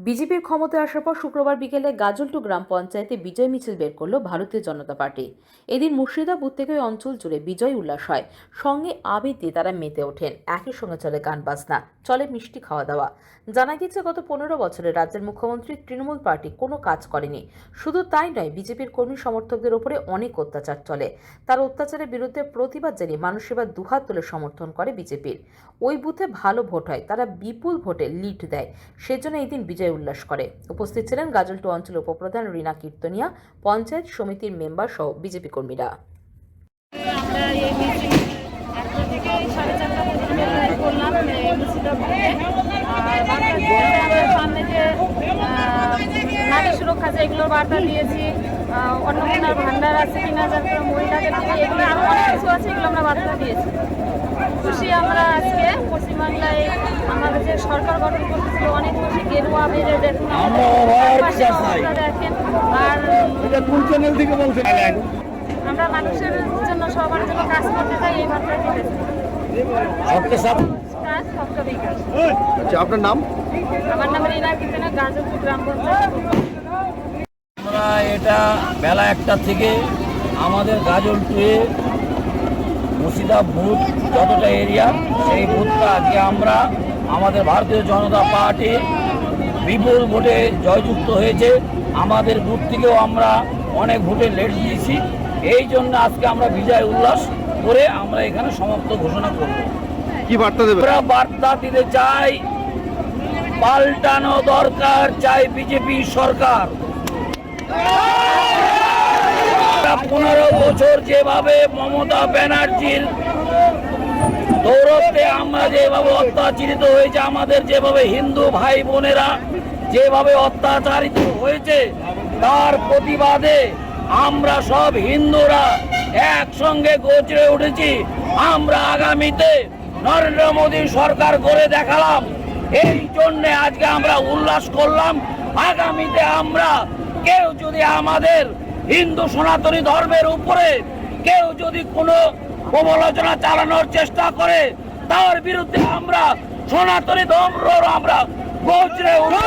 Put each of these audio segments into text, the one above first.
বিজেপির ক্ষমতায় আসার পর শুক্রবার বিকেলে গাজলটু গ্রাম পঞ্চায়েতে বিজয় মিছিল বের করল ভারতীয় জনতা পার্টি। এদিন মুর্শিদা বুথ থেকে ওই অঞ্চল জুড়ে বিজয় উল্লাস হয়। সঙ্গে আবির দিয়ে তারা মেতে ওঠেন। একই সঙ্গে চলে গান বাজনা, চলে মিষ্টি খাওয়া দাওয়া। জানা গিয়েছে গত 15 বছরে রাজ্যের মুখ্যমন্ত্রী তৃণমূল পার্টি কোনো কাজ করেনি। শুধু তাই নয়, বিজেপির কর্মী সমর্থকদের ওপরে অনেক অত্যাচার চলে। তার অত্যাচারের বিরুদ্ধে প্রতিবাদ জানিয়ে মানুষ এবার দুহাত তুলে সমর্থন করে বিজেপির। ওই বুথে ভালো ভোট হয়, তারা বিপুল ভোটে লিড দেয়, সেজন্য এই দিন বিজয় উল্লাস করে। উপস্থিত ছিলেন গাজলটু অঞ্চল উপপ্রধান রীনা কীর্তনিয়া, পঞ্চায়েত সমিতির মেম্বার সহ বিজেপি কর্মীরা। নারী সুরক্ষা যেগুলোর বার্তা দিয়েছি, অন্নপূর্ণার ভান্ডার আছে, 3000 মহিলাদের দিকে, এগুলো আরো অনেক কিছু আছে, এগুলো আমরা বার্তা দিয়েছি। খুশি আমরা আজকে পশ্চিমবাংলায় আমাদের যে সরকার গঠন করতেছিল, অনেক খুশি। গেরুয়া বেড়ে দেখুন, দেখেন। আর আমরা মানুষের জন্য, সবার জন্য কাজ করতে চাই, এই বার্তা দিতেছি। আপনার নাম? আমার নাম রীনা কীর্তনা, গাজলটু গ্রাম পঞ্চায়েত। আমরা এটা বেলা 1টা থেকে আমাদের গাজলটুয়ে মুর্শিদা বুথ যতটা এরিয়া, সেই বুথটা আজকে আমরা আমাদের ভারতীয় জনতা পার্টি বিপুল ভোটে জয়যুক্ত হয়েছে। আমাদের বুথ থেকেও আমরা অনেক ভোটে লেট দিয়েছি। এই জন্য আজকে আমরা বিজয় উল্লাস করে আমরা এখানে সমাপ্ত ঘোষণা করব। কি বার্তা দেবে? আমরা বার্তা দিতে চাই, পাল্টানো দরকার, চাই বিজেপি সরকার। 15 বছর যেভাবে মমতা ব্যানার্জির দৌরত্বে আমরা যেভাবে অত্যাচারিত হয়েছে, আমাদের যেভাবে হিন্দু ভাই বোনেরা যেভাবে অত্যাচারিত হয়েছে, তার প্রতিবাদে আমরা সব হিন্দুরা একসঙ্গে গর্জে উঠেছি। আমরা আগামীতে নরেন্দ্র মোদী সরকার করে দেখালাম। এই জন্য আজকে আমরা উল্লাস করলাম। আগামীতে আমরা কেউ যদি আমাদের হিন্দু সনাতনী ধর্মের উপরে কেউ যদি কোনো প্রবঞ্চনা চালানোর চেষ্টা করে, তার বিরুদ্ধে আমরা সনাতনী ধর্ম আমরা গর্জে উঠব।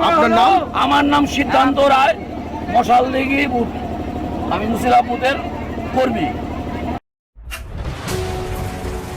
আপনার নাম? আমার নাম সিদ্ধান্ত রায়, মশালদিঘি বুথ। আমি মুর্শিদা বুথের কর্মী।